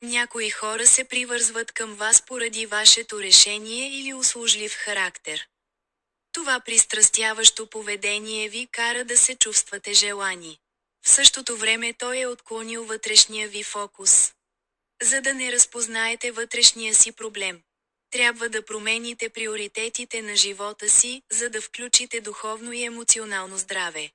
Някои хора се привързват към вас поради вашето решение или услужлив характер. Това пристрастяващо поведение ви кара да се чувствате желани. В същото време той е отклонил вътрешния ви фокус. За да не разпознаете вътрешния си проблем, трябва да промените приоритетите на живота си, за да включите духовно и емоционално здраве.